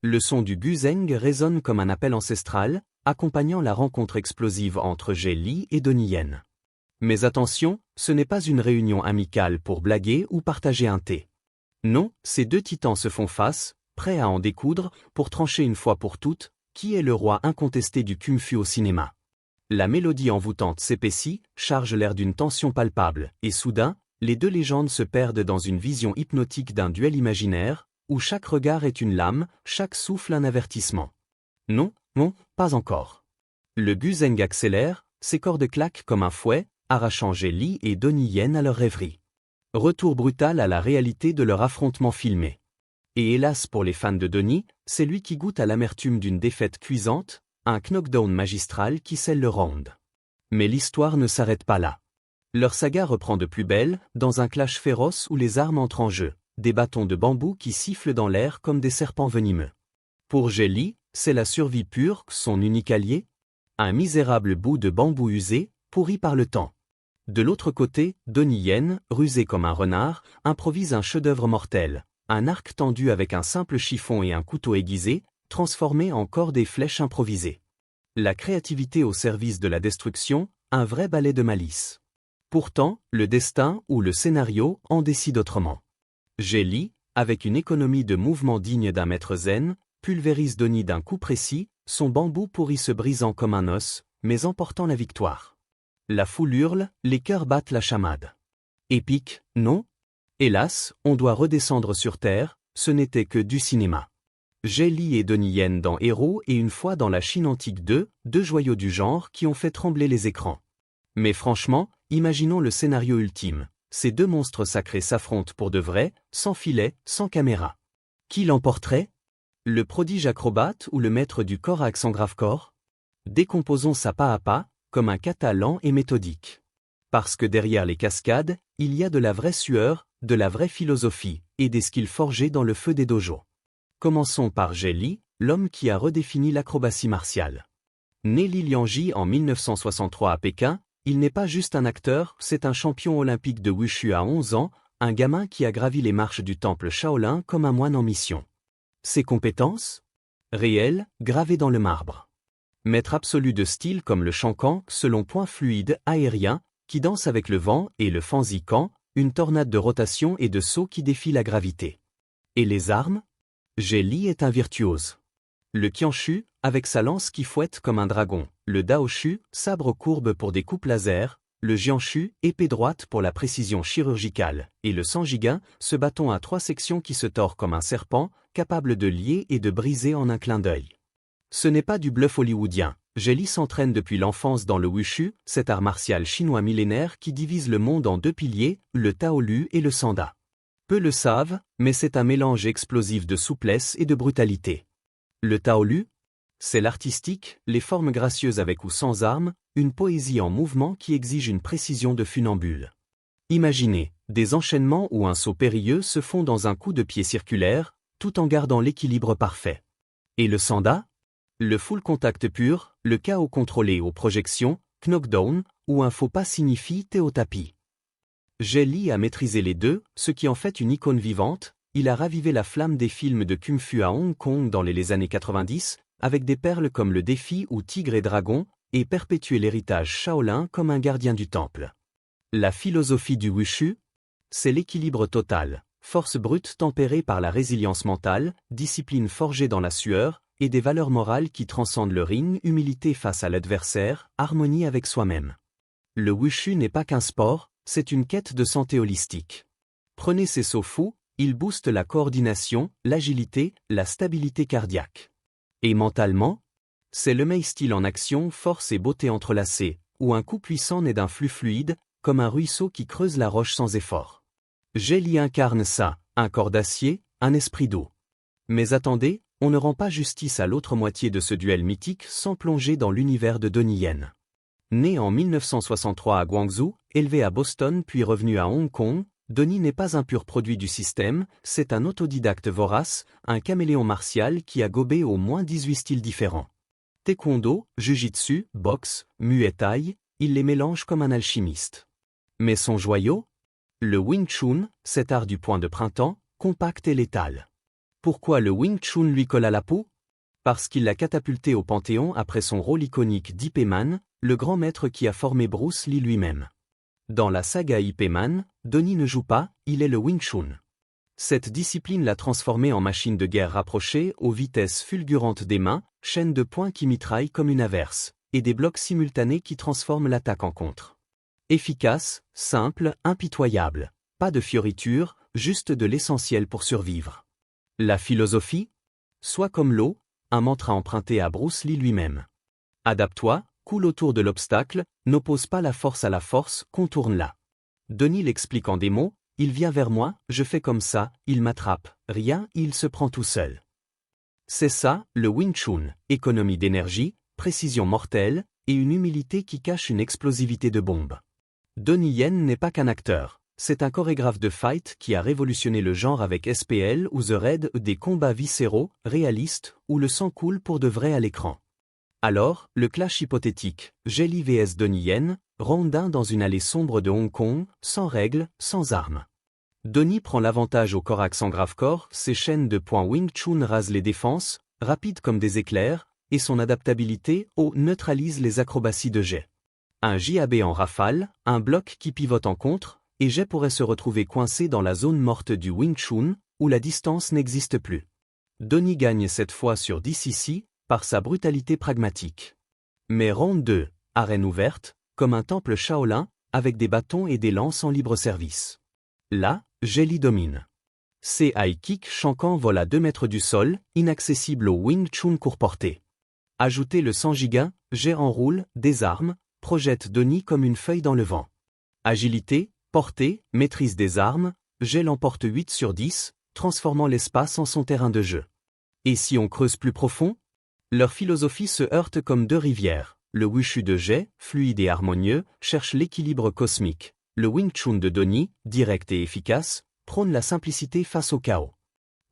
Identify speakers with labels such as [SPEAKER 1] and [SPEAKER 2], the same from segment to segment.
[SPEAKER 1] Le son du guzheng résonne comme un appel ancestral, accompagnant la rencontre explosive entre Jet Li et Donnie Yen. Mais attention, ce n'est pas une réunion amicale pour blaguer ou partager un thé. Non, ces deux titans se font face, prêts à en découdre, pour trancher une fois pour toutes, qui est le roi incontesté du kung-fu au cinéma. La mélodie envoûtante s'épaissit, charge l'air d'une tension palpable, et soudain, les deux légendes se perdent dans une vision hypnotique d'un duel imaginaire, où chaque regard est une lame, chaque souffle un avertissement. Non, non, pas encore. Le guzheng accélère, ses cordes claquent comme un fouet, arrachant Jet Li et Donnie Yen à leur rêverie. Retour brutal à la réalité de leur affrontement filmé. Et hélas pour les fans de Donnie, c'est lui qui goûte à l'amertume d'une défaite cuisante, un knockdown magistral qui scelle le round. Mais l'histoire ne s'arrête pas là. Leur saga reprend de plus belle, dans un clash féroce où les armes entrent en jeu, des bâtons de bambou qui sifflent dans l'air comme des serpents venimeux. Pour Jet Li, c'est la survie pure, son unique allié, un misérable bout de bambou usé, pourri par le temps. De l'autre côté, Donnie Yen, rusé comme un renard, improvise un chef-d'œuvre mortel, un arc tendu avec un simple chiffon et un couteau aiguisé, transformé en corde et flèches improvisées. La créativité au service de la destruction, un vrai ballet de malice. Pourtant, le destin ou le scénario en décide autrement. Jet Li, avec une économie de mouvement digne d'un maître zen, pulvérise Donnie d'un coup précis, son bambou pourri se brisant comme un os, mais emportant la victoire. La foule hurle, les cœurs battent la chamade. Épique, non? Hélas, on doit redescendre sur terre, ce n'était que du cinéma. Jet Li et Donnie Yen dans Héros et une fois dans la Chine antique 2, deux joyaux du genre qui ont fait trembler les écrans. Mais franchement, imaginons le scénario ultime. Ces deux monstres sacrés s'affrontent pour de vrai, sans filet, sans caméra. Qui l'emporterait? Le prodige acrobate ou le maître du corps à accent grave corps? Décomposons ça pas à pas, comme un kata lent et méthodique. Parce que derrière les cascades, il y a de la vraie sueur, de la vraie philosophie, et des skills forgés dans le feu des dojos. Commençons par Jet Li, l'homme qui a redéfini l'acrobatie martiale. Né Li Lianji en 1963 à Pékin, il n'est pas juste un acteur, c'est un champion olympique de Wushu à 11 ans, un gamin qui a gravi les marches du temple Shaolin comme un moine en mission. Ses compétences? Réelles, gravées dans le marbre. Maître absolu de style comme le Shankan, selon point fluide, aérien, qui danse avec le vent, et le Fanzikan, une tornade de rotation et de saut qui défie la gravité. Et les armes? Jet Li est un virtuose. Le Qianshu, avec sa lance qui fouette comme un dragon, le Daoshu, sabre courbe pour des coupes laser, le Jianshu, épée droite pour la précision chirurgicale, et le Sanjigan, ce bâton à 3 sections qui se tord comme un serpent, capable de lier et de briser en un clin d'œil. Ce n'est pas du bluff hollywoodien. Jet Li s'entraîne depuis l'enfance dans le Wushu, cet art martial chinois millénaire qui divise le monde en deux piliers, le Taolu et le Sanda. Peu le savent, mais c'est un mélange explosif de souplesse et de brutalité. Le Taolu, c'est l'artistique, les formes gracieuses avec ou sans armes, une poésie en mouvement qui exige une précision de funambule. Imaginez, des enchaînements où un saut périlleux se fond dans un coup de pied circulaire, tout en gardant l'équilibre parfait. Et le Sanda? Le full contact pur, le chaos contrôlé aux projections, knockdown, où un faux pas signifie thé au tapis. Jet Li a maîtrisé les deux, ce qui en fait une icône vivante. Il a ravivé la flamme des films de kung-fu à Hong Kong dans les années 90, avec des perles comme Le Défi ou Tigre et Dragon, et perpétué l'héritage Shaolin comme un gardien du temple. La philosophie du Wushu? C'est l'équilibre total, force brute tempérée par la résilience mentale, discipline forgée dans la sueur, et des valeurs morales qui transcendent le ring, humilité face à l'adversaire, harmonie avec soi-même. Le Wushu n'est pas qu'un sport, c'est une quête de santé holistique. Prenez ces sauts fous, ils boostent la coordination, l'agilité, la stabilité cardiaque. Et mentalement? C'est le Mei style en action, force et beauté entrelacées, où un coup puissant naît d'un flux fluide, comme un ruisseau qui creuse la roche sans effort. Jet Li incarne ça, un corps d'acier, un esprit d'eau. Mais attendez, on ne rend pas justice à l'autre moitié de ce duel mythique sans plonger dans l'univers de Donnie Yen. Né en 1963 à Guangzhou, élevé à Boston puis revenu à Hong Kong, Donnie n'est pas un pur produit du système, c'est un autodidacte vorace, un caméléon martial qui a gobé au moins 18 styles différents. Taekwondo, Jiu-Jitsu, boxe, Muay Thai, il les mélange comme un alchimiste. Mais son joyau? Le Wing Chun, cet art du point de printemps, compact et létal. Pourquoi le Wing Chun lui colle à la peau? Parce qu'il l'a catapulté au Panthéon après son rôle iconique d'Ip Man, le grand maître qui a formé Bruce Lee lui-même. Dans la saga Ip Man, Donnie ne joue pas, il est le Wing Chun. Cette discipline l'a transformé en machine de guerre rapprochée aux vitesses fulgurantes des mains, chaîne de poings qui mitraillent comme une averse, et des blocs simultanés qui transforment l'attaque en contre. Efficace, simple, impitoyable. Pas de fioritures, juste de l'essentiel pour survivre. La philosophie? Sois comme l'eau, un mantra emprunté à Bruce Lee lui-même. Adapte-toi, coule autour de l'obstacle, n'oppose pas la force à la force, contourne-la. Donnie l'explique en des mots, il vient vers moi, je fais comme ça, il m'attrape, rien, il se prend tout seul. C'est ça, le Wing Chun, économie d'énergie, précision mortelle, et une humilité qui cache une explosivité de bombe. Donnie Yen n'est pas qu'un acteur, c'est un chorégraphe de fight qui a révolutionné le genre avec SPL ou The Raid, des combats viscéraux, réalistes, où le sang coule pour de vrai à l'écran. Alors, le clash hypothétique, Jet Li vs Donnie Yen, round 1 dans une allée sombre de Hong Kong, sans règles, sans armes. Donnie prend l'avantage au corax en grave corps, ses chaînes de poing Wing Chun rasent les défenses, rapides comme des éclairs, et son adaptabilité au neutralise les acrobaties de Jet. Un JAB en rafale, un bloc qui pivote en contre, et Jet pourrait se retrouver coincé dans la zone morte du Wing Chun, où la distance n'existe plus. Donnie gagne cette fois sur DCC, par sa brutalité pragmatique. Mais round 2, arène ouverte, comme un temple Shaolin, avec des bâtons et des lances en libre service. Là, Jet Li domine. Ses high kicks chanquants volent à 2 mètres du sol, inaccessible au Wing Chun court portée. Ajoutez le 100 giga, Jet enroule, désarme, projette Donnie comme une feuille dans le vent. Agilité, portée, maîtrise des armes, Jet l'emporte 8 sur 10, transformant l'espace en son terrain de jeu. Et si on creuse plus profond? Leur philosophie se heurte comme 2 rivières. Le Wushu de Jet, fluide et harmonieux, cherche l'équilibre cosmique. Le Wing Chun de Donnie, direct et efficace, prône la simplicité face au chaos.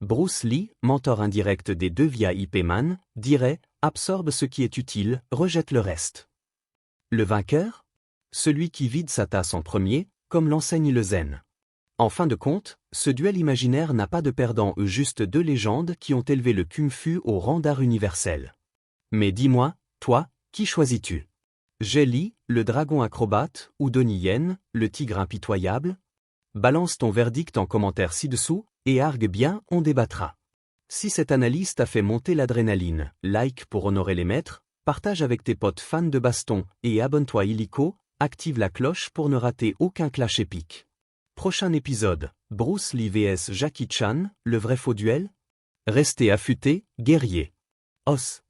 [SPEAKER 1] Bruce Lee, mentor indirect des 2 via Ip Man, dirait « absorbe ce qui est utile, rejette le reste ». Le vainqueur? Celui qui vide sa tasse en premier, comme l'enseigne le zen. En fin de compte, ce duel imaginaire n'a pas de perdant, juste 2 légendes qui ont élevé le kung-fu au rang d'art universel. Mais dis-moi, toi, qui choisis-tu? Jet Li, le dragon acrobate, ou Donnie Yen, le tigre impitoyable? Balance ton verdict en commentaire ci-dessous, et argue bien, on débattra. Si cette analyse t'a fait monter l'adrénaline, like pour honorer les maîtres, partage avec tes potes fans de baston, et abonne-toi illico, active la cloche pour ne rater aucun clash épique. Prochain épisode, Bruce Lee vs Jackie Chan, le vrai faux duel? Restez affûtés, guerriers. Os.